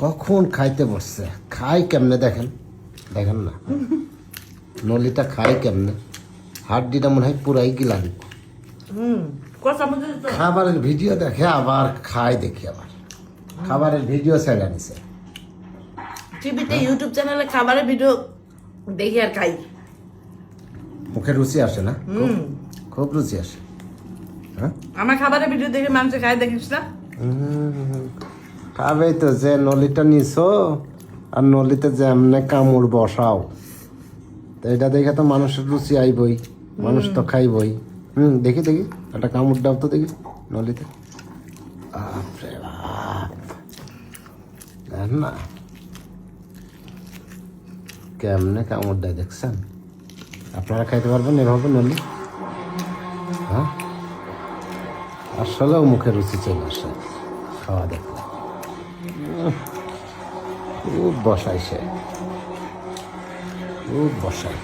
কখন খাইতে বসছে, খাই কেমনে দেখেন, দেখেন না নলিটা খাই কেমনে, হাড্ডিটা মনে হয় পুরাই গিলান। খাবারের ভিডিও দেখে আবার খাই, দেখি আবার খাবারের ভিডিও ছেড়ে নিছে টিভিতে, ইউটিউব চ্যানেলে খাবারের ভিডিও দেখি আর খাই। মুখে রুচি আসে না? খুব রুচি আসে। হ্যাঁ, আমার খাবারের ভিডিও দেখে মানুষ খাই, দেখিস না? খাবেই তো, যে নলিটা নিছো আর নলিতে যেমনে কামড় বসাও, তো এটা দেখে তো মানুষের রুচি আইবই, মানুষ তো খাইবই। দেখি দেখি একটা কামড় দাও তো দেখি নলিতে। বাপরে বাপ, দেখেন না কেমনে কামড় দেয়, দেখছেন? আপনারা খাইতে পারবেন এভাবে নলি? হ্যাঁ, আসলেও মুখে রুচি চলে আসে খাওয়া দেখো। খুব বসাই সে, খুব বসাই।